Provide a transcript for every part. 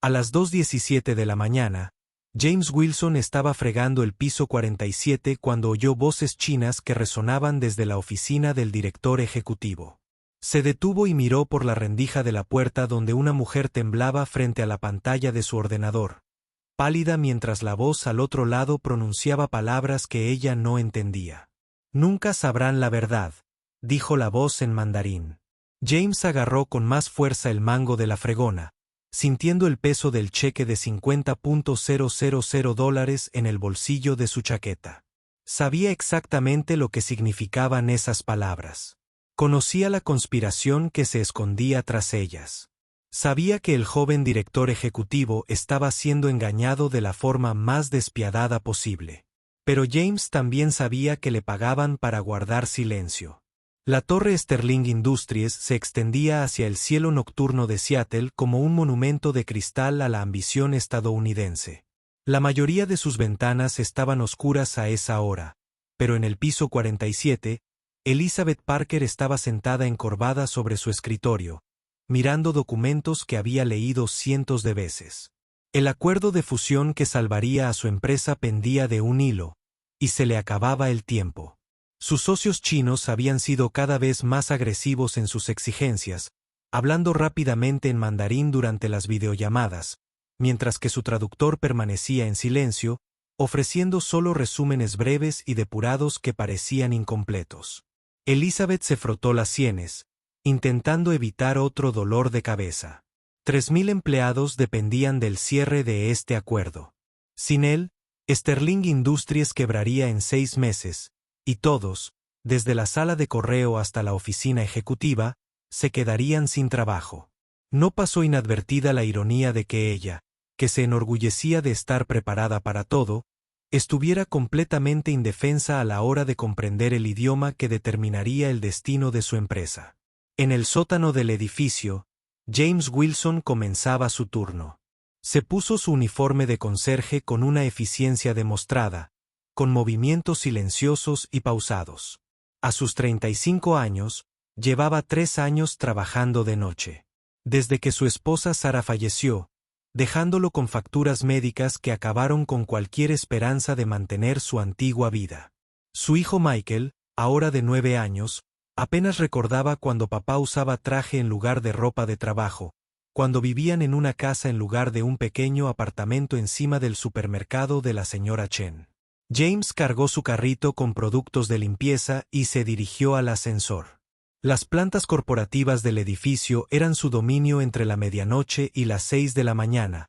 A las 2:17 de la mañana, James Wilson estaba fregando el piso 47 cuando oyó voces chinas que resonaban desde la oficina del director ejecutivo. Se detuvo y miró por la rendija de la puerta donde una mujer temblaba frente a la pantalla de su ordenador, pálida mientras la voz al otro lado pronunciaba palabras que ella no entendía. «Nunca sabrán la verdad», dijo la voz en mandarín. James agarró con más fuerza el mango de la fregona, sintiendo el peso del cheque de $50,000 en el bolsillo de su chaqueta. Sabía exactamente lo que significaban esas palabras. Conocía la conspiración que se escondía tras ellas. Sabía que el joven director ejecutivo estaba siendo engañado de la forma más despiadada posible. Pero James también sabía que le pagaban para guardar silencio. La torre Sterling Industries se extendía hacia el cielo nocturno de Seattle como un monumento de cristal a la ambición estadounidense. La mayoría de sus ventanas estaban oscuras a esa hora, pero en el piso 47, Elizabeth Parker estaba sentada encorvada sobre su escritorio, mirando documentos que había leído cientos de veces. El acuerdo de fusión que salvaría a su empresa pendía de un hilo, y se le acababa el tiempo. Sus socios chinos habían sido cada vez más agresivos en sus exigencias, hablando rápidamente en mandarín durante las videollamadas, mientras que su traductor permanecía en silencio, ofreciendo solo resúmenes breves y depurados que parecían incompletos. Elizabeth se frotó las sienes, intentando evitar otro dolor de cabeza. 3,000 empleados dependían del cierre de este acuerdo. Sin él, Sterling Industries quebraría en 6 meses, y todos, desde la sala de correo hasta la oficina ejecutiva, se quedarían sin trabajo. No pasó inadvertida la ironía de que ella, que se enorgullecía de estar preparada para todo, estuviera completamente indefensa a la hora de comprender el idioma que determinaría el destino de su empresa. En el sótano del edificio, James Wilson comenzaba su turno. Se puso su uniforme de conserje con una eficiencia demostrada, con movimientos silenciosos y pausados. A sus 35 años, llevaba 3 años trabajando de noche. Desde que su esposa Sarah falleció, dejándolo con facturas médicas que acabaron con cualquier esperanza de mantener su antigua vida. Su hijo Michael, ahora de 9 años, apenas recordaba cuando papá usaba traje en lugar de ropa de trabajo, cuando vivían en una casa en lugar de un pequeño apartamento encima del supermercado de la señora Chen. James cargó su carrito con productos de limpieza y se dirigió al ascensor. Las plantas corporativas del edificio eran su dominio entre la medianoche y las 6 de la mañana,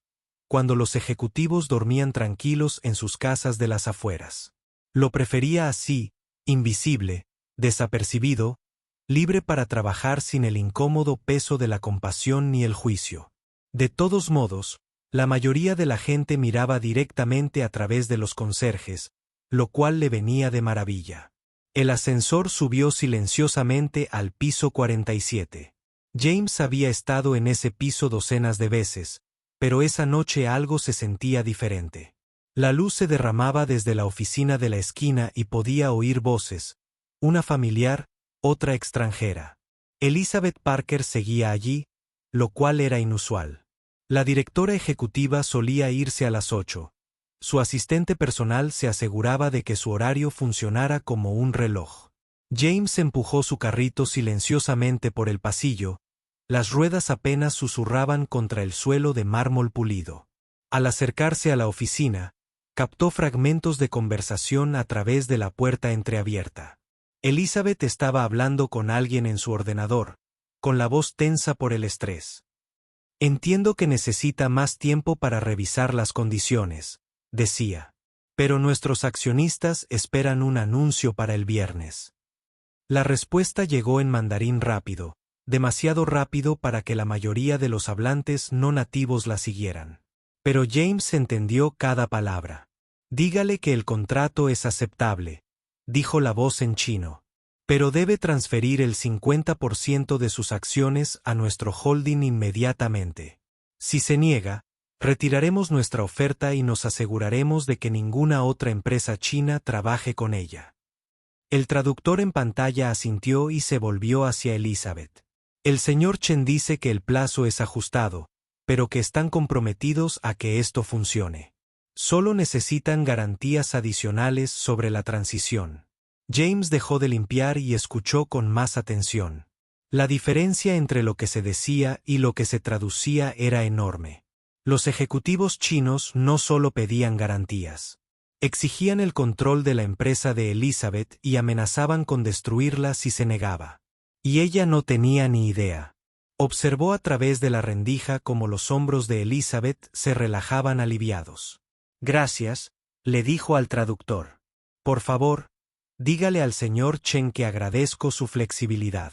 cuando los ejecutivos dormían tranquilos en sus casas de las afueras. Lo prefería así, invisible, desapercibido, libre para trabajar sin el incómodo peso de la compasión ni el juicio. De todos modos, la mayoría de la gente miraba directamente a través de los conserjes, lo cual le venía de maravilla. El ascensor subió silenciosamente al piso 47. James había estado en ese piso docenas de veces, pero esa noche algo se sentía diferente. La luz se derramaba desde la oficina de la esquina y podía oír voces, una familiar, otra extranjera. Elizabeth Parker seguía allí, lo cual era inusual. La directora ejecutiva solía irse a las 8. Su asistente personal se aseguraba de que su horario funcionara como un reloj. James empujó su carrito silenciosamente por el pasillo, las ruedas apenas susurraban contra el suelo de mármol pulido. Al acercarse a la oficina, captó fragmentos de conversación a través de la puerta entreabierta. Elizabeth estaba hablando con alguien en su ordenador, con la voz tensa por el estrés. «Entiendo que necesita más tiempo para revisar las condiciones», decía. «Pero nuestros accionistas esperan un anuncio para el viernes». La respuesta llegó en mandarín rápido, demasiado rápido para que la mayoría de los hablantes no nativos la siguieran. Pero James entendió cada palabra. «Dígale que el contrato es aceptable», dijo la voz en chino. «Pero debe transferir el 50% de sus acciones a nuestro holding inmediatamente. Si se niega, retiraremos nuestra oferta y nos aseguraremos de que ninguna otra empresa china trabaje con ella». El traductor en pantalla asintió y se volvió hacia Elizabeth. «El señor Chen dice que el plazo es ajustado, pero que están comprometidos a que esto funcione. Solo necesitan garantías adicionales sobre la transición. James dejó de limpiar y escuchó con más atención. La diferencia entre lo que se decía y lo que se traducía era enorme. Los ejecutivos chinos no solo pedían garantías. Exigían el control de la empresa de Elizabeth y amenazaban con destruirla si se negaba. Y ella no tenía ni idea. Observó a través de la rendija cómo los hombros de Elizabeth se relajaban aliviados. «Gracias», le dijo al traductor. «Por favor, dígale al señor Chen que agradezco su flexibilidad.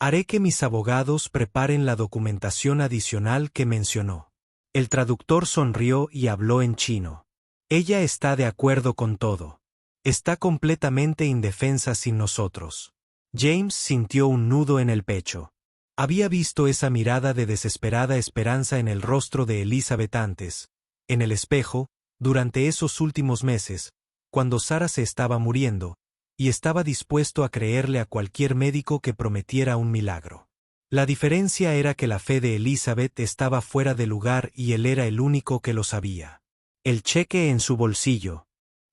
Haré que mis abogados preparen la documentación adicional que mencionó». El traductor sonrió y habló en chino. «Ella está de acuerdo con todo. Está completamente indefensa sin nosotros». James sintió un nudo en el pecho. Había visto esa mirada de desesperada esperanza en el rostro de Elizabeth antes, en el espejo, durante esos últimos meses, cuando Sarah se estaba muriendo, y estaba dispuesto a creerle a cualquier médico que prometiera un milagro. La diferencia era que la fe de Elizabeth estaba fuera de lugar y él era el único que lo sabía. El cheque en su bolsillo.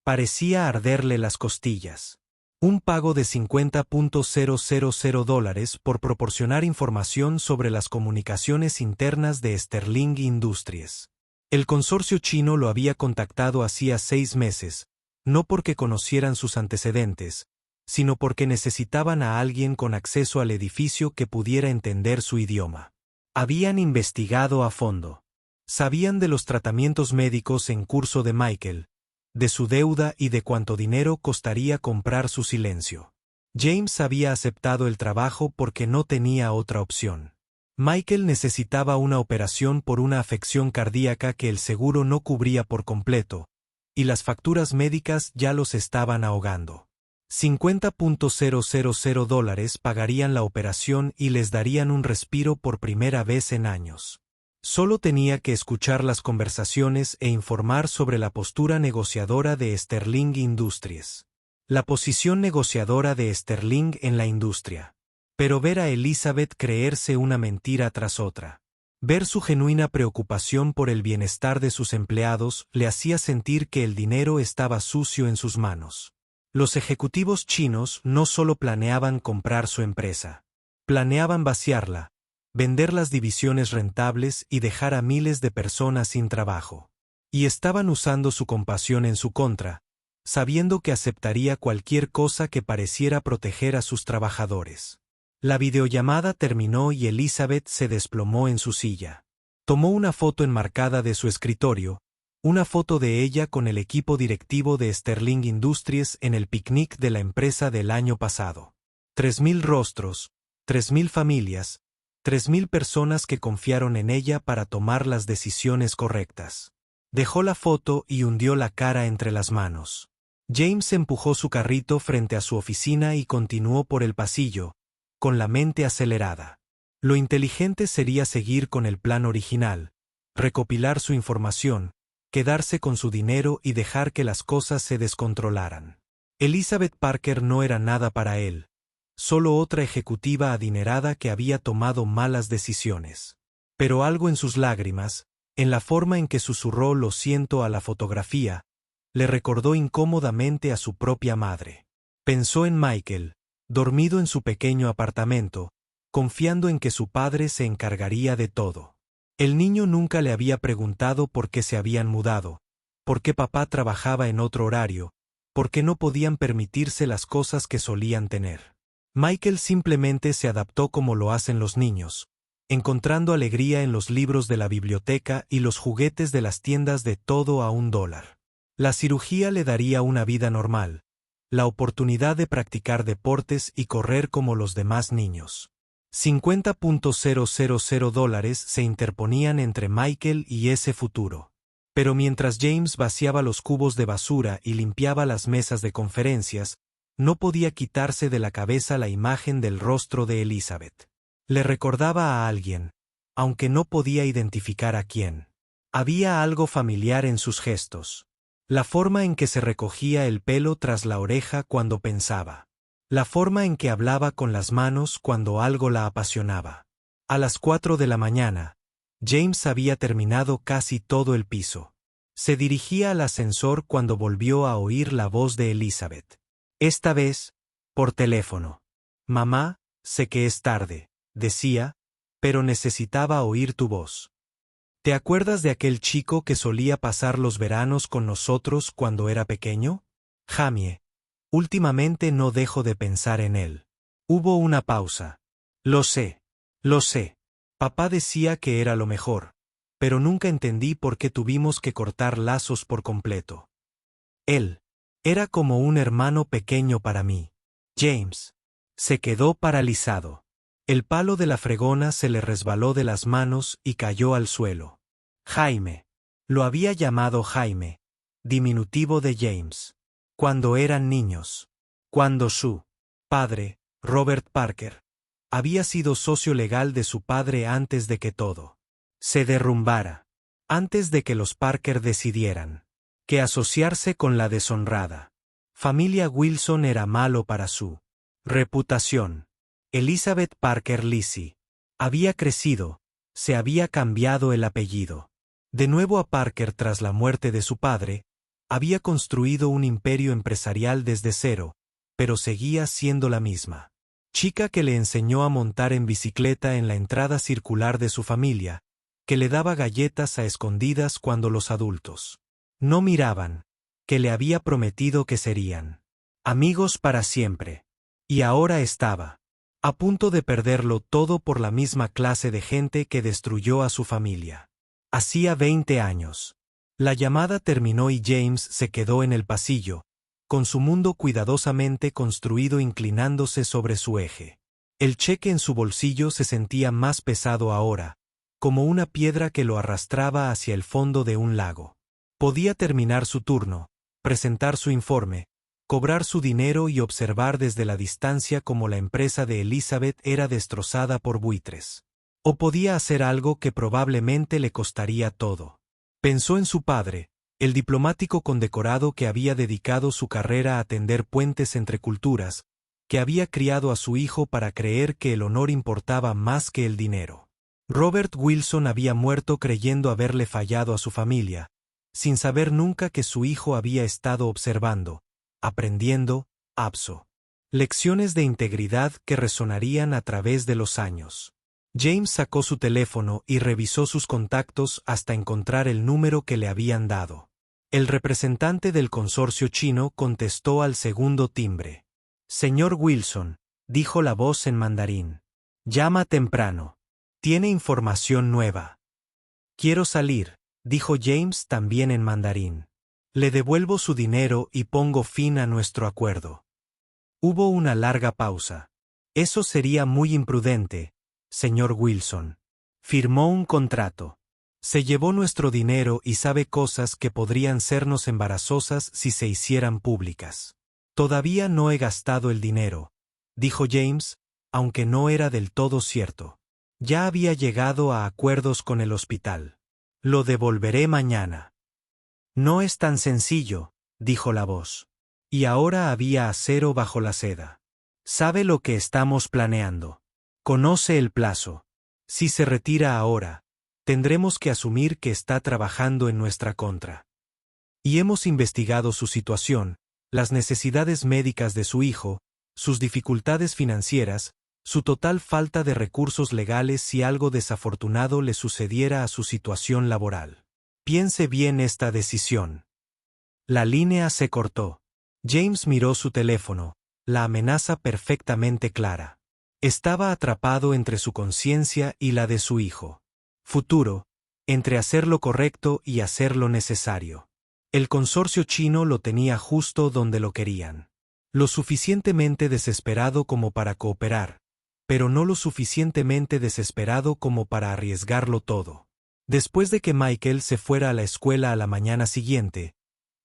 Parecía arderle las costillas. Un pago de $50,000 por proporcionar información sobre las comunicaciones internas de Sterling Industries. El consorcio chino lo había contactado hacía 6 meses, no porque conocieran sus antecedentes, sino porque necesitaban a alguien con acceso al edificio que pudiera entender su idioma. Habían investigado a fondo. Sabían de los tratamientos médicos en curso de Michael, de su deuda y de cuánto dinero costaría comprar su silencio. James había aceptado el trabajo porque no tenía otra opción. Michael necesitaba una operación por una afección cardíaca que el seguro no cubría por completo, y las facturas médicas ya los estaban ahogando. $50,000 pagarían la operación y les darían un respiro por primera vez en años. Solo tenía que escuchar las conversaciones e informar sobre la postura negociadora de Sterling Industries. La posición negociadora de Sterling en la industria. Pero ver a Elizabeth creerse una mentira tras otra. Ver su genuina preocupación por el bienestar de sus empleados le hacía sentir que el dinero estaba sucio en sus manos. Los ejecutivos chinos no solo planeaban comprar su empresa. Planeaban vaciarla, vender las divisiones rentables y dejar a miles de personas sin trabajo. Y estaban usando su compasión en su contra, sabiendo que aceptaría cualquier cosa que pareciera proteger a sus trabajadores. La videollamada terminó y Elizabeth se desplomó en su silla. Tomó una foto enmarcada de su escritorio, una foto de ella con el equipo directivo de Sterling Industries en el picnic de la empresa del año pasado. 3,000 rostros, 3,000 familias, 3,000 personas que confiaron en ella para tomar las decisiones correctas. Dejó la foto y hundió la cara entre las manos. James empujó su carrito frente a su oficina y continuó por el pasillo, con la mente acelerada. Lo inteligente sería seguir con el plan original, recopilar su información, quedarse con su dinero y dejar que las cosas se descontrolaran. Elizabeth Parker no era nada para él. Solo otra ejecutiva adinerada que había tomado malas decisiones. Pero algo en sus lágrimas, en la forma en que susurró "lo siento" a la fotografía, le recordó incómodamente a su propia madre. Pensó en Michael, dormido en su pequeño apartamento, confiando en que su padre se encargaría de todo. El niño nunca le había preguntado por qué se habían mudado, por qué papá trabajaba en otro horario, por qué no podían permitirse las cosas que solían tener. Michael simplemente se adaptó como lo hacen los niños, encontrando alegría en los libros de la biblioteca y los juguetes de las tiendas de todo a $1. La cirugía le daría una vida normal, la oportunidad de practicar deportes y correr como los demás niños. $50,000 se interponían entre Michael y ese futuro. Pero mientras James vaciaba los cubos de basura y limpiaba las mesas de conferencias, no podía quitarse de la cabeza la imagen del rostro de Elizabeth. Le recordaba a alguien, aunque no podía identificar a quién. Había algo familiar en sus gestos. La forma en que se recogía el pelo tras la oreja cuando pensaba. La forma en que hablaba con las manos cuando algo la apasionaba. A las 4 de la mañana, James había terminado casi todo el piso. Se dirigía al ascensor cuando volvió a oír la voz de Elizabeth. Esta vez, por teléfono. Mamá, sé que es tarde, decía, pero necesitaba oír tu voz. ¿Te acuerdas de aquel chico que solía pasar los veranos con nosotros cuando era pequeño? Jamie. Últimamente no dejo de pensar en él. Hubo una pausa. Lo sé. Lo sé. Papá decía que era lo mejor, pero nunca entendí por qué tuvimos que cortar lazos por completo. Él era como un hermano pequeño para mí. James se quedó paralizado. El palo de la fregona se le resbaló de las manos y cayó al suelo. Jaime. Lo había llamado Jaime, diminutivo de James. Cuando eran niños. Cuando su padre, Robert Parker, había sido socio legal de su padre antes de que todo se derrumbara. Antes de que los Parker decidieran que asociarse con la deshonrada familia Wilson era malo para su reputación. Elizabeth Parker Lizzie había crecido, se había cambiado el apellido. De nuevo a Parker tras la muerte de su padre, había construido un imperio empresarial desde cero, pero seguía siendo la misma chica que le enseñó a montar en bicicleta en la entrada circular de su familia, que le daba galletas a escondidas cuando los adultos no miraban, que le había prometido que serían amigos para siempre. Y ahora estaba a punto de perderlo todo por la misma clase de gente que destruyó a su familia. Hacía 20 años. La llamada terminó y James se quedó en el pasillo, con su mundo cuidadosamente construido inclinándose sobre su eje. El cheque en su bolsillo se sentía más pesado ahora, como una piedra que lo arrastraba hacia el fondo de un lago. Podía terminar su turno, presentar su informe, cobrar su dinero y observar desde la distancia cómo la empresa de Elizabeth era destrozada por buitres. O podía hacer algo que probablemente le costaría todo. Pensó en su padre, el diplomático condecorado que había dedicado su carrera a tender puentes entre culturas, que había criado a su hijo para creer que el honor importaba más que el dinero. Robert Wilson había muerto creyendo haberle fallado a su familia, sin saber nunca que su hijo había estado observando, aprendiendo, lecciones de integridad que resonarían a través de los años. James sacó su teléfono y revisó sus contactos hasta encontrar el número que le habían dado. El representante del consorcio chino contestó al segundo timbre. Señor Wilson, dijo la voz en mandarín. Llama temprano. Tiene información nueva. Quiero salir, dijo James también en mandarín. Le devuelvo su dinero y pongo fin a nuestro acuerdo. Hubo una larga pausa. Eso sería muy imprudente, señor Wilson. Firmó un contrato. Se llevó nuestro dinero y sabe cosas que podrían sernos embarazosas si se hicieran públicas. Todavía no he gastado el dinero, dijo James, aunque no era del todo cierto. Ya había llegado a acuerdos con el hospital. Lo devolveré mañana. No es tan sencillo, dijo la voz. Y ahora había acero bajo la seda. Sabe lo que estamos planeando. Conoce el plazo. Si se retira ahora, tendremos que asumir que está trabajando en nuestra contra. Y hemos investigado su situación, las necesidades médicas de su hijo, sus dificultades financieras, su total falta de recursos legales si algo desafortunado le sucediera a su situación laboral. Piense bien esta decisión. La línea se cortó. James miró su teléfono, la amenaza perfectamente clara. Estaba atrapado entre su conciencia y la de su hijo. Futuro, entre hacer lo correcto y hacer lo necesario. El consorcio chino lo tenía justo donde lo querían. Lo suficientemente desesperado como para cooperar, pero no lo suficientemente desesperado como para arriesgarlo todo. Después de que Michael se fuera a la escuela a la mañana siguiente,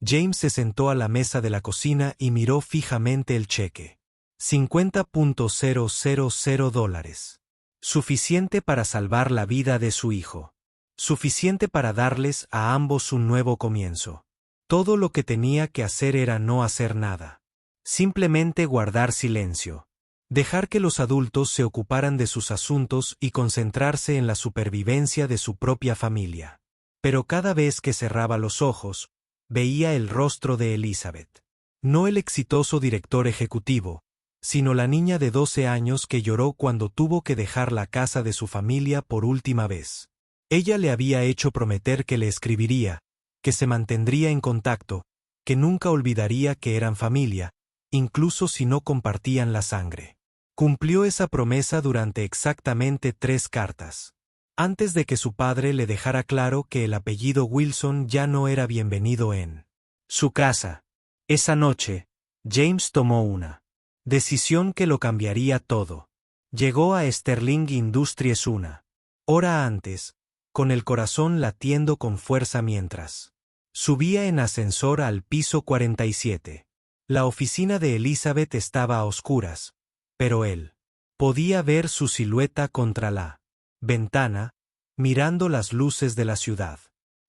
James se sentó a la mesa de la cocina y miró fijamente el cheque. $50,000. Suficiente para salvar la vida de su hijo. Suficiente para darles a ambos un nuevo comienzo. Todo lo que tenía que hacer era no hacer nada. Simplemente guardar silencio. Dejar que los adultos se ocuparan de sus asuntos y concentrarse en la supervivencia de su propia familia. Pero cada vez que cerraba los ojos, veía el rostro de Elizabeth. No el exitoso director ejecutivo, sino la niña de 12 años que lloró cuando tuvo que dejar la casa de su familia por última vez. Ella le había hecho prometer que le escribiría, que se mantendría en contacto, que nunca olvidaría que eran familia, incluso si no compartían la sangre. Cumplió esa promesa durante exactamente 3 cartas. Antes de que su padre le dejara claro que el apellido Wilson ya no era bienvenido en su casa. Esa noche, James tomó una decisión que lo cambiaría todo. Llegó a Sterling Industries una hora antes, con el corazón latiendo con fuerza mientras subía en ascensor al piso 47. La oficina de Elizabeth estaba a oscuras, pero él podía ver su silueta contra la ventana, mirando las luces de la ciudad.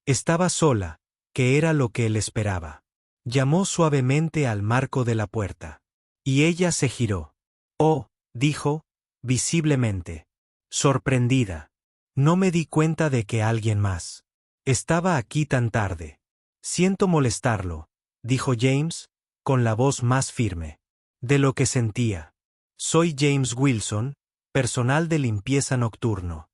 Estaba sola, que era lo que él esperaba. Llamó suavemente al marco de la puerta. Y ella se giró. «Oh», dijo, visiblemente sorprendida. «No me di cuenta de que alguien más estaba aquí tan tarde». «Siento molestarlo», dijo James, con la voz más firme de lo que sentía. «Soy James Wilson, personal de limpieza nocturno.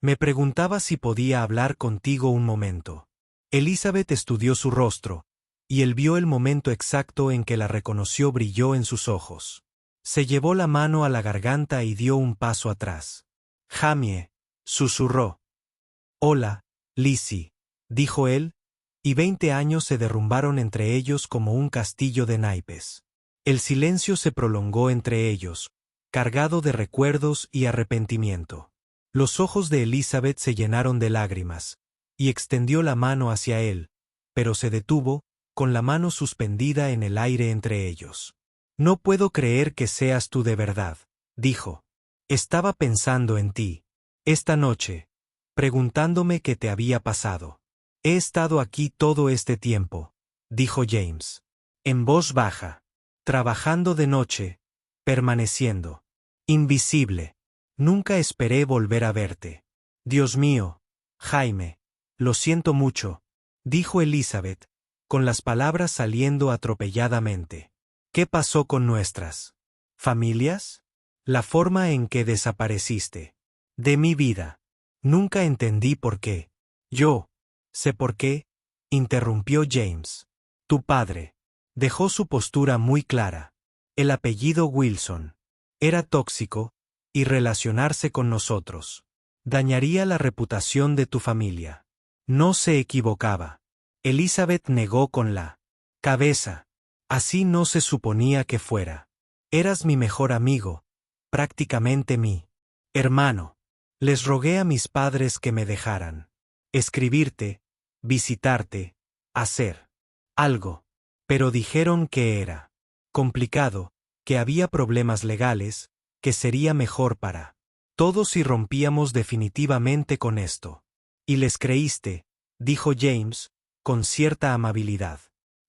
Me preguntaba si podía hablar contigo un momento». Elizabeth estudió su rostro, y él vio el momento exacto en que la reconoció brilló en sus ojos. Se llevó la mano a la garganta y dio un paso atrás. «Jamie», susurró. «Hola, Lizzie», dijo él, y 20 años se derrumbaron entre ellos como un castillo de naipes. El silencio se prolongó entre ellos, cargado de recuerdos y arrepentimiento. Los ojos de Elizabeth se llenaron de lágrimas, y extendió la mano hacia él, pero se detuvo, con la mano suspendida en el aire entre ellos. «No puedo creer que seas tú de verdad», dijo. «Estaba pensando en ti esta noche, preguntándome qué te había pasado». «He estado aquí todo este tiempo», dijo James, en voz baja, «trabajando de noche, permaneciendo invisible. Nunca esperé volver a verte». «Dios mío, Jaime, lo siento mucho», dijo Elizabeth, con las palabras saliendo atropelladamente. «¿Qué pasó con nuestras familias? La forma en que desapareciste de mi vida. Nunca entendí por qué». «Yo sé por qué», interrumpió James. «Tu padre dejó su postura muy clara. El apellido Wilson era tóxico, y relacionarse con nosotros dañaría la reputación de tu familia». No se equivocaba. Elizabeth negó con la cabeza. «Así no se suponía que fuera. Eras mi mejor amigo, prácticamente mi hermano. Les rogué a mis padres que me dejaran escribirte, visitarte, hacer algo. Pero dijeron que era complicado, que había problemas legales, que sería mejor para todos si rompíamos definitivamente con esto. Y les creíste», dijo James, con cierta amabilidad.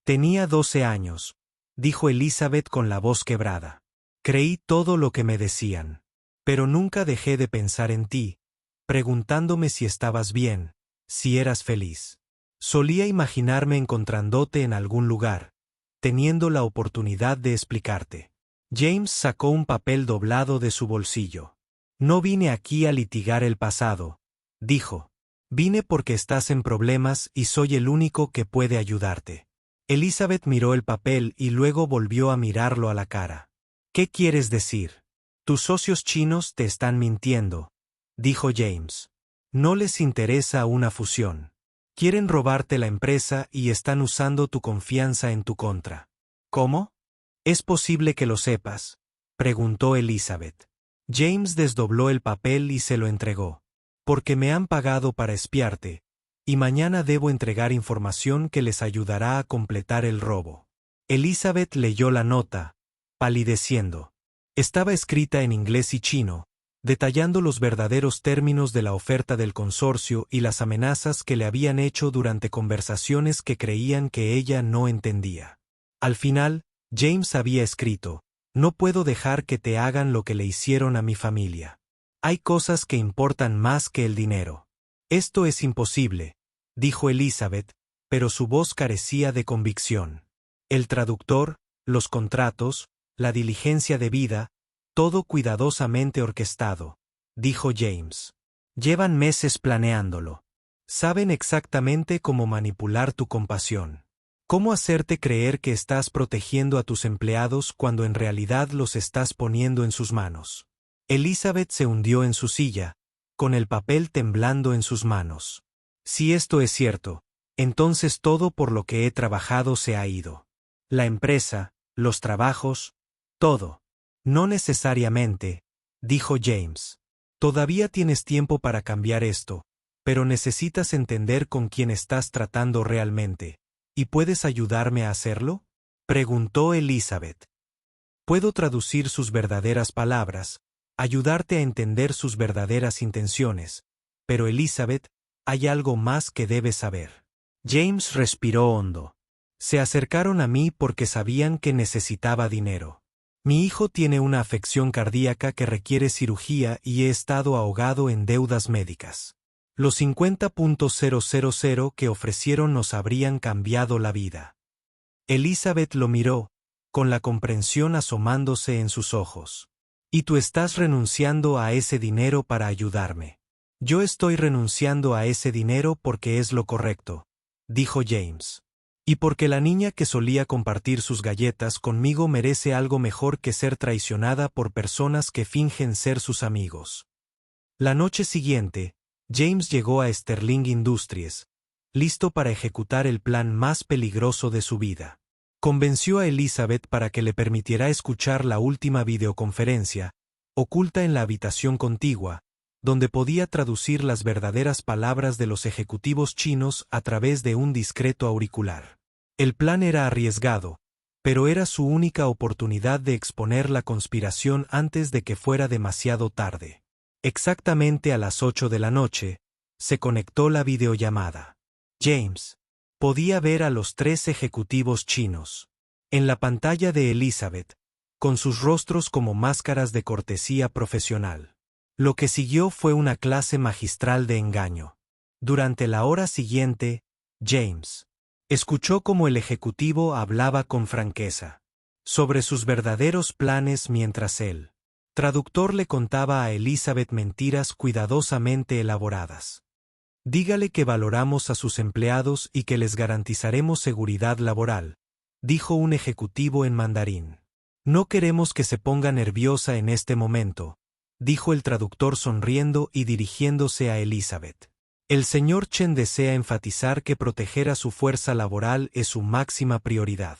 «Tenía 12 años», dijo Elizabeth con la voz quebrada. «Creí todo lo que me decían. Pero nunca dejé de pensar en ti, preguntándome si estabas bien, si eras feliz. Solía imaginarme encontrándote en algún lugar, teniendo la oportunidad de explicarte». James sacó un papel doblado de su bolsillo. «No vine aquí a litigar el pasado», dijo. «Vine porque estás en problemas y soy el único que puede ayudarte». Elizabeth miró el papel y luego volvió a mirarlo a la cara. «¿Qué quieres decir? Tus socios chinos te están mintiendo», dijo James. «No les interesa una fusión. Quieren robarte la empresa y están usando tu confianza en tu contra». «¿Cómo? ¿Es posible que lo sepas?», preguntó Elizabeth. James desdobló el papel y se lo entregó. «Porque me han pagado para espiarte, y mañana debo entregar información que les ayudará a completar el robo». Elizabeth leyó la nota, palideciendo. Estaba escrita en inglés y chino, detallando los verdaderos términos de la oferta del consorcio y las amenazas que le habían hecho durante conversaciones que creían que ella no entendía. Al final, James había escrito: No puedo dejar que te hagan lo que le hicieron a mi familia. Hay cosas que importan más que el dinero. Esto es imposible, dijo Elizabeth, pero su voz carecía de convicción. El traductor, los contratos, la diligencia debida, todo cuidadosamente orquestado, dijo James. Llevan meses planeándolo. Saben exactamente cómo manipular tu compasión. Cómo hacerte creer que estás protegiendo a tus empleados cuando en realidad los estás poniendo en sus manos. Elizabeth se hundió en su silla, con el papel temblando en sus manos. Si esto es cierto, entonces todo por lo que he trabajado se ha ido. La empresa, los trabajos, todo. No necesariamente, dijo James. Todavía tienes tiempo para cambiar esto, pero necesitas entender con quién estás tratando realmente. ¿Y puedes ayudarme a hacerlo? Preguntó Elizabeth. Puedo traducir sus verdaderas palabras, ayudarte a entender sus verdaderas intenciones, pero Elizabeth, hay algo más que debes saber. James respiró hondo. Se acercaron a mí porque sabían que necesitaba dinero. Mi hijo tiene una afección cardíaca que requiere cirugía y he estado ahogado en deudas médicas. Los 50.000 que ofrecieron nos habrían cambiado la vida. Elizabeth lo miró, con la comprensión asomándose en sus ojos. Y tú estás renunciando a ese dinero para ayudarme. Yo estoy renunciando a ese dinero porque es lo correcto, dijo James. Y porque la niña que solía compartir sus galletas conmigo merece algo mejor que ser traicionada por personas que fingen ser sus amigos. La noche siguiente, James llegó a Sterling Industries, listo para ejecutar el plan más peligroso de su vida. Convenció a Elizabeth para que le permitiera escuchar la última videoconferencia, oculta en la habitación contigua, donde podía traducir las verdaderas palabras de los ejecutivos chinos a través de un discreto auricular. El plan era arriesgado, pero era su única oportunidad de exponer la conspiración antes de que fuera demasiado tarde. Exactamente a las 8 de la noche, se conectó la videollamada. James podía ver a los 3 ejecutivos chinos. En la pantalla de Elizabeth, con sus rostros como máscaras de cortesía profesional. Lo que siguió fue una clase magistral de engaño. Durante la hora siguiente, James escuchó cómo el ejecutivo hablaba con franqueza sobre sus verdaderos planes mientras el traductor le contaba a Elizabeth mentiras cuidadosamente elaboradas. Dígale que valoramos a sus empleados y que les garantizaremos seguridad laboral, dijo un ejecutivo en mandarín. No queremos que se ponga nerviosa en este momento, dijo el traductor sonriendo y dirigiéndose a Elizabeth. El señor Chen desea enfatizar que proteger a su fuerza laboral es su máxima prioridad.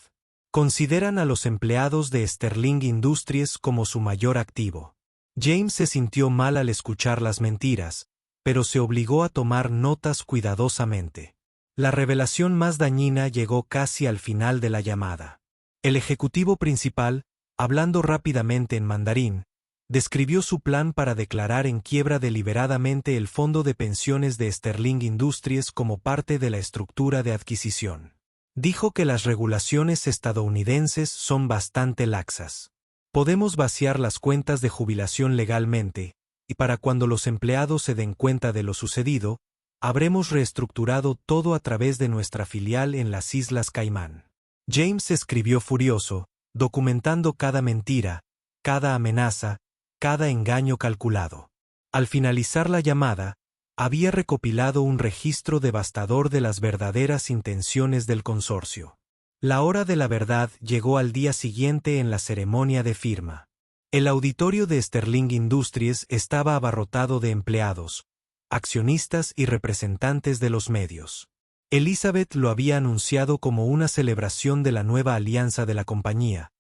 Consideran a los empleados de Sterling Industries como su mayor activo. James se sintió mal al escuchar las mentiras, pero se obligó a tomar notas cuidadosamente. La revelación más dañina llegó casi al final de la llamada. El ejecutivo principal, hablando rápidamente en mandarín, describió su plan para declarar en quiebra deliberadamente el fondo de pensiones de Sterling Industries como parte de la estructura de adquisición. Dijo que las regulaciones estadounidenses son bastante laxas. Podemos vaciar las cuentas de jubilación legalmente, y para cuando los empleados se den cuenta de lo sucedido, habremos reestructurado todo a través de nuestra filial en las Islas Caimán. James escribió furioso, documentando cada mentira, cada amenaza, cada engaño calculado. Al finalizar la llamada, había recopilado un registro devastador de las verdaderas intenciones del consorcio. La hora de la verdad llegó al día siguiente en la ceremonia de firma. El auditorio de Sterling Industries estaba abarrotado de empleados, accionistas y representantes de los medios. Elizabeth lo había anunciado como una celebración de la nueva alianza de la compañía,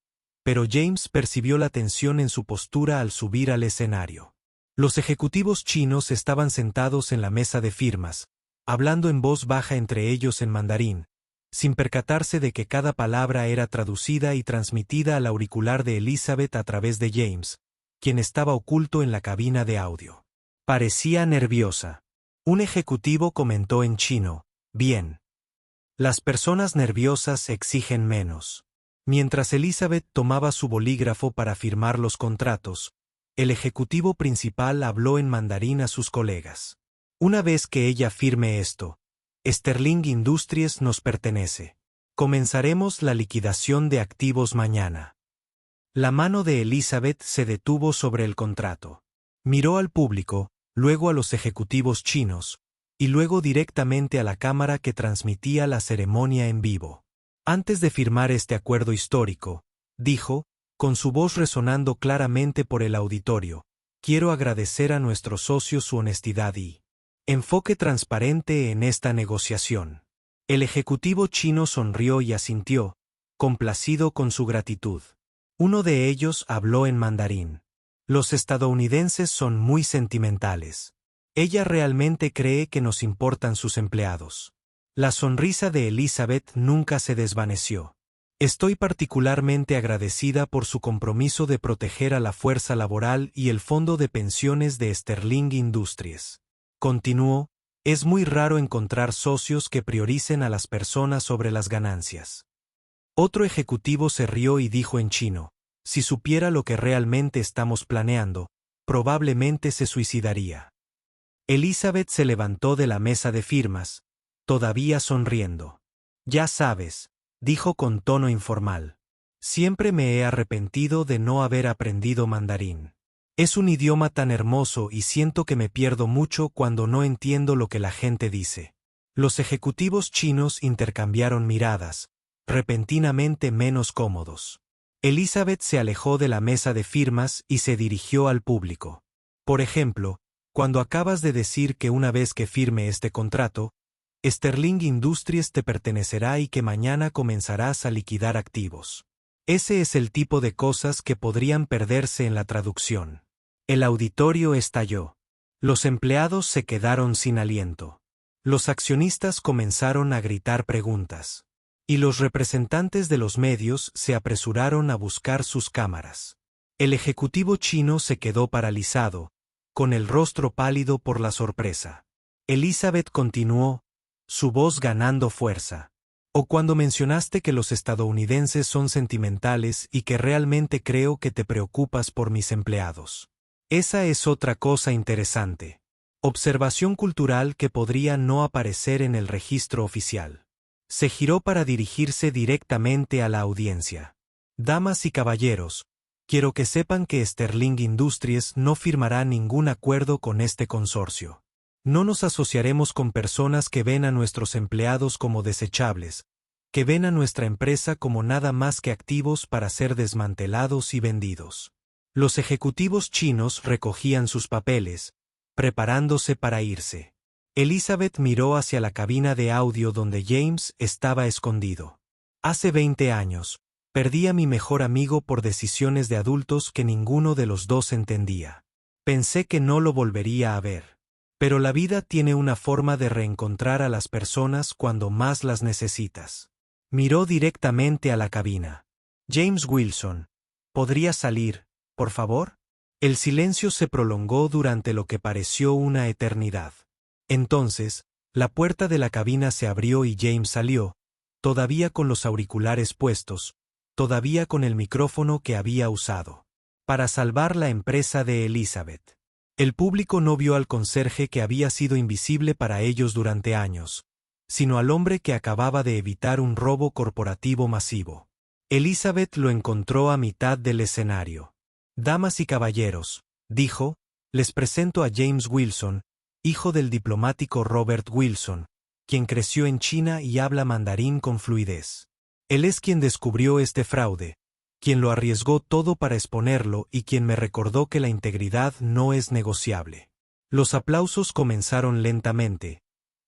pero James percibió la tensión en su postura al subir al escenario. Los ejecutivos chinos estaban sentados en la mesa de firmas, hablando en voz baja entre ellos en mandarín, sin percatarse de que cada palabra era traducida y transmitida al auricular de Elizabeth a través de James, quien estaba oculto en la cabina de audio. Parecía nerviosa. Un ejecutivo comentó en chino: «Bien. Las personas nerviosas exigen menos». Mientras Elizabeth tomaba su bolígrafo para firmar los contratos, el ejecutivo principal habló en mandarín a sus colegas. Una vez que ella firme esto, Sterling Industries nos pertenece. Comenzaremos la liquidación de activos mañana. La mano de Elizabeth se detuvo sobre el contrato. Miró al público, luego a los ejecutivos chinos, y luego directamente a la cámara que transmitía la ceremonia en vivo. Antes de firmar este acuerdo histórico, dijo, con su voz resonando claramente por el auditorio, quiero agradecer a nuestros socios su honestidad y enfoque transparente en esta negociación. El ejecutivo chino sonrió y asintió, complacido con su gratitud. Uno de ellos habló en mandarín. Los estadounidenses son muy sentimentales. Ella realmente cree que nos importan sus empleados. La sonrisa de Elizabeth nunca se desvaneció. Estoy particularmente agradecida por su compromiso de proteger a la fuerza laboral y el fondo de pensiones de Sterling Industries. Continuó, es muy raro encontrar socios que prioricen a las personas sobre las ganancias. Otro ejecutivo se rió y dijo en chino, si supiera lo que realmente estamos planeando, probablemente se suicidaría. Elizabeth se levantó de la mesa de firmas, todavía sonriendo. Ya sabes, dijo con tono informal. Siempre me he arrepentido de no haber aprendido mandarín. Es un idioma tan hermoso y siento que me pierdo mucho cuando no entiendo lo que la gente dice. Los ejecutivos chinos intercambiaron miradas, repentinamente menos cómodos. Elizabeth se alejó de la mesa de firmas y se dirigió al público. Por ejemplo, cuando acabas de decir que una vez que firme este contrato, Sterling Industries te pertenecerá y que mañana comenzarás a liquidar activos. Ese es el tipo de cosas que podrían perderse en la traducción. El auditorio estalló. Los empleados se quedaron sin aliento. Los accionistas comenzaron a gritar preguntas. Y los representantes de los medios se apresuraron a buscar sus cámaras. El ejecutivo chino se quedó paralizado, con el rostro pálido por la sorpresa. Elizabeth continuó, su voz ganando fuerza. O cuando mencionaste que los estadounidenses son sentimentales y que realmente creo que te preocupas por mis empleados. Esa es otra cosa interesante. Observación cultural que podría no aparecer en el registro oficial. Se giró para dirigirse directamente a la audiencia. Damas y caballeros, quiero que sepan que Sterling Industries no firmará ningún acuerdo con este consorcio. No nos asociaremos con personas que ven a nuestros empleados como desechables, que ven a nuestra empresa como nada más que activos para ser desmantelados y vendidos. Los ejecutivos chinos recogían sus papeles, preparándose para irse. Elizabeth miró hacia la cabina de audio donde James estaba escondido. Hace 20 años, perdí a mi mejor amigo por decisiones de adultos que ninguno de los dos entendía. Pensé que no lo volvería a ver. Pero la vida tiene una forma de reencontrar a las personas cuando más las necesitas. Miró directamente a la cabina. James Wilson, ¿podría salir, por favor? El silencio se prolongó durante lo que pareció una eternidad. Entonces, la puerta de la cabina se abrió y James salió, todavía con los auriculares puestos, todavía con el micrófono que había usado, para salvar la empresa de Elizabeth. El público no vio al conserje que había sido invisible para ellos durante años, sino al hombre que acababa de evitar un robo corporativo masivo. Elizabeth lo encontró a mitad del escenario. Damas y caballeros, dijo, les presento a James Wilson, hijo del diplomático Robert Wilson, quien creció en China y habla mandarín con fluidez. Él es quien descubrió este fraude, quien lo arriesgó todo para exponerlo y quien me recordó que la integridad no es negociable. Los aplausos comenzaron lentamente,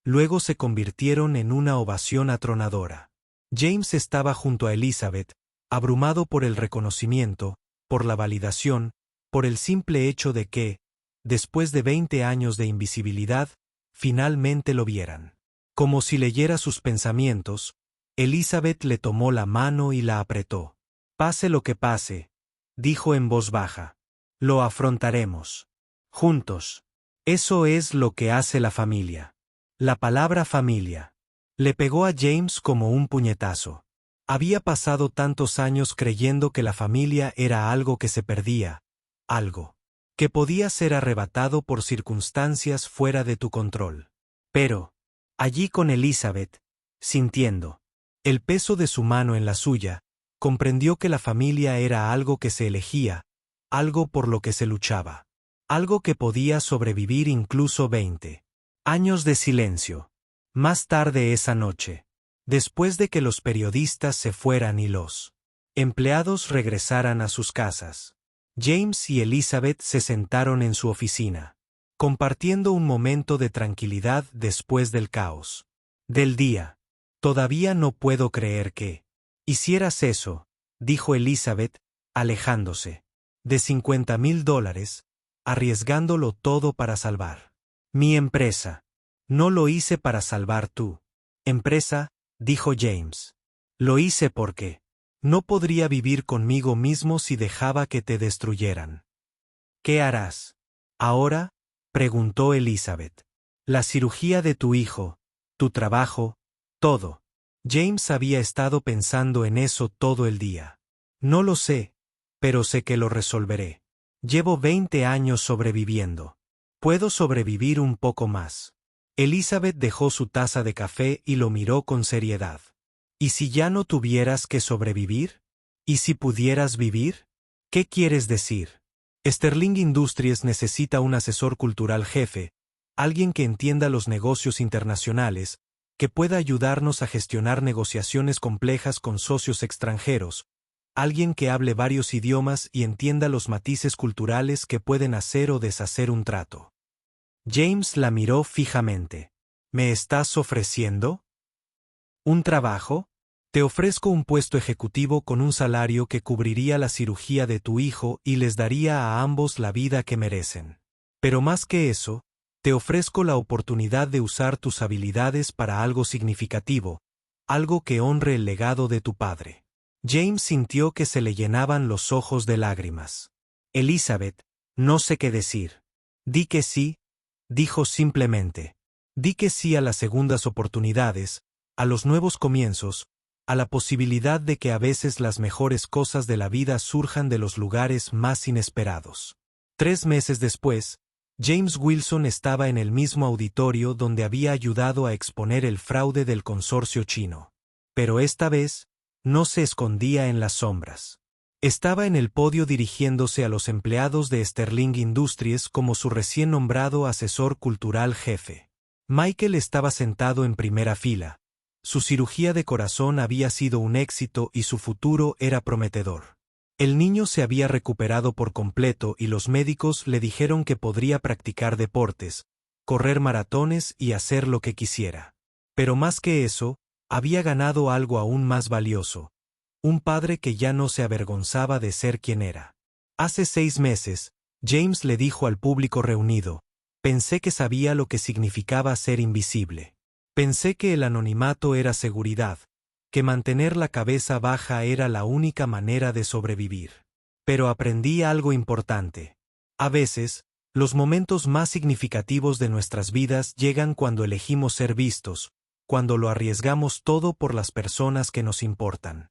luego se convirtieron en una ovación atronadora. James estaba junto a Elizabeth, abrumado por el reconocimiento, por la validación, por el simple hecho de que, después de 20 años de invisibilidad, finalmente lo vieran. Como si leyera sus pensamientos, Elizabeth le tomó la mano y la apretó. Pase lo que pase, dijo en voz baja. Lo afrontaremos. Juntos. Eso es lo que hace la familia. La palabra familia. Le pegó a James como un puñetazo. Había pasado tantos años creyendo que la familia era algo que se perdía, algo que podía ser arrebatado por circunstancias fuera de tu control. Pero, allí con Elizabeth, sintiendo el peso de su mano en la suya, comprendió que la familia era algo que se elegía, algo por lo que se luchaba, algo que podía sobrevivir incluso 20 años de silencio. Más tarde esa noche, después de que los periodistas se fueran y los empleados regresaran a sus casas, James y Elizabeth se sentaron en su oficina, compartiendo un momento de tranquilidad después del caos del día. Todavía no puedo creer que hicieras eso, dijo Elizabeth, alejándose, de $50,000, arriesgándolo todo para salvar mi empresa. No lo hice para salvar tu empresa, dijo James. Lo hice porque no podría vivir conmigo mismo si dejaba que te destruyeran. ¿Qué harás ahora?, preguntó Elizabeth. La cirugía de tu hijo, tu trabajo, todo. James había estado pensando en eso todo el día. No lo sé, pero sé que lo resolveré. Llevo 20 años sobreviviendo. Puedo sobrevivir un poco más. Elizabeth dejó su taza de café y lo miró con seriedad. ¿Y si ya no tuvieras que sobrevivir? ¿Y si pudieras vivir? ¿Qué quieres decir? Sterling Industries necesita un asesor cultural jefe, alguien que entienda los negocios internacionales, que pueda ayudarnos a gestionar negociaciones complejas con socios extranjeros, alguien que hable varios idiomas y entienda los matices culturales que pueden hacer o deshacer un trato. James la miró fijamente. ¿Me estás ofreciendo un trabajo? Te ofrezco un puesto ejecutivo con un salario que cubriría la cirugía de tu hijo y les daría a ambos la vida que merecen. Pero más que eso, te ofrezco la oportunidad de usar tus habilidades para algo significativo, algo que honre el legado de tu padre. James sintió que se le llenaban los ojos de lágrimas. Elizabeth, no sé qué decir. Di que sí, dijo simplemente. Di que sí a las segundas oportunidades, a los nuevos comienzos, a la posibilidad de que a veces las mejores cosas de la vida surjan de los lugares más inesperados. 3 meses después, James Wilson estaba en el mismo auditorio donde había ayudado a exponer el fraude del consorcio chino. Pero esta vez, no se escondía en las sombras. Estaba en el podio dirigiéndose a los empleados de Sterling Industries como su recién nombrado asesor cultural jefe. Michael estaba sentado en primera fila. Su cirugía de corazón había sido un éxito y su futuro era prometedor. El niño se había recuperado por completo y los médicos le dijeron que podría practicar deportes, correr maratones y hacer lo que quisiera. Pero más que eso, había ganado algo aún más valioso: un padre que ya no se avergonzaba de ser quien era. Hace 6 meses, James le dijo al público reunido: pensé que sabía lo que significaba ser invisible. Pensé que el anonimato era seguridad, que mantener la cabeza baja era la única manera de sobrevivir. Pero aprendí algo importante. A veces, los momentos más significativos de nuestras vidas llegan cuando elegimos ser vistos, cuando lo arriesgamos todo por las personas que nos importan.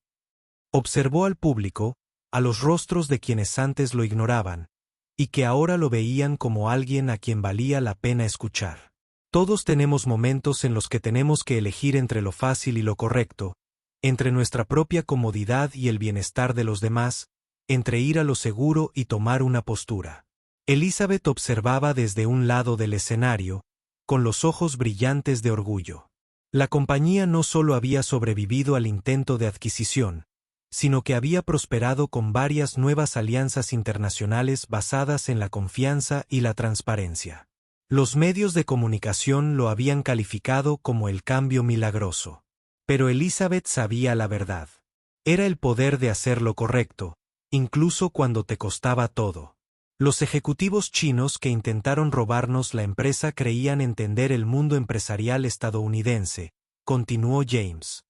Observó al público, a los rostros de quienes antes lo ignoraban, y que ahora lo veían como alguien a quien valía la pena escuchar. Todos tenemos momentos en los que tenemos que elegir entre lo fácil y lo correcto, entre nuestra propia comodidad y el bienestar de los demás, entre ir a lo seguro y tomar una postura. Elizabeth observaba desde un lado del escenario, con los ojos brillantes de orgullo. La compañía no solo había sobrevivido al intento de adquisición, sino que había prosperado con varias nuevas alianzas internacionales basadas en la confianza y la transparencia. Los medios de comunicación lo habían calificado como el cambio milagroso. Pero Elizabeth sabía la verdad. Era el poder de hacer lo correcto, incluso cuando te costaba todo. Los ejecutivos chinos que intentaron robarnos la empresa creían entender el mundo empresarial estadounidense, continuó James.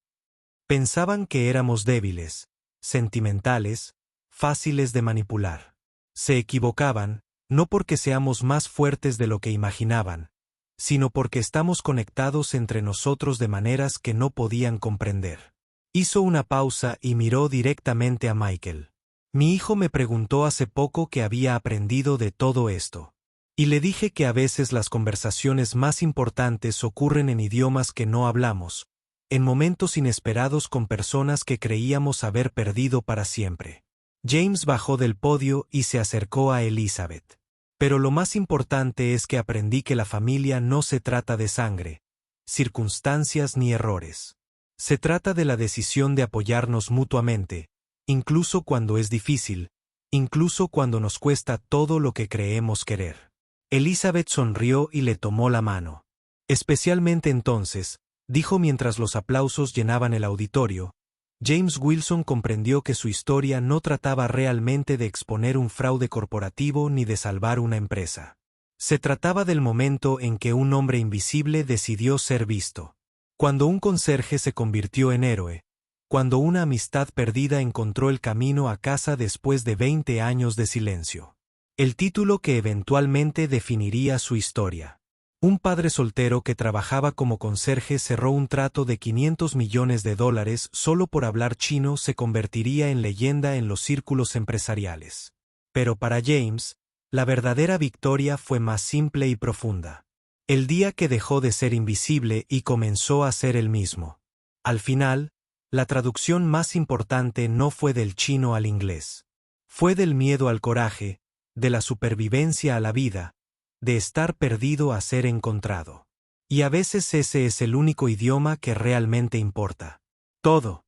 Pensaban que éramos débiles, sentimentales, fáciles de manipular. Se equivocaban, no porque seamos más fuertes de lo que imaginaban, sino porque estamos conectados entre nosotros de maneras que no podían comprender. Hizo una pausa y miró directamente a Michael. Mi hijo me preguntó hace poco qué había aprendido de todo esto. Y le dije que a veces las conversaciones más importantes ocurren en idiomas que no hablamos, en momentos inesperados con personas que creíamos haber perdido para siempre. James bajó del podio y se acercó a Elizabeth. Pero lo más importante es que aprendí que la familia no se trata de sangre, circunstancias ni errores. Se trata de la decisión de apoyarnos mutuamente, incluso cuando es difícil, incluso cuando nos cuesta todo lo que creemos querer. Elizabeth sonrió y le tomó la mano. Especialmente entonces, dijo mientras los aplausos llenaban el auditorio, James Wilson comprendió que su historia no trataba realmente de exponer un fraude corporativo ni de salvar una empresa. Se trataba del momento en que un hombre invisible decidió ser visto. Cuando un conserje se convirtió en héroe, cuando una amistad perdida encontró el camino a casa después de 20 años de silencio. El título que eventualmente definiría su historia. Un padre soltero que trabajaba como conserje cerró un trato de $500 millones solo por hablar chino se convertiría en leyenda en los círculos empresariales. Pero para James, la verdadera victoria fue más simple y profunda. El día que dejó de ser invisible y comenzó a ser el mismo. Al final, la traducción más importante no fue del chino al inglés. Fue del miedo al coraje, de la supervivencia a la vida, de estar perdido a ser encontrado. Y a veces ese es el único idioma que realmente importa. Todo.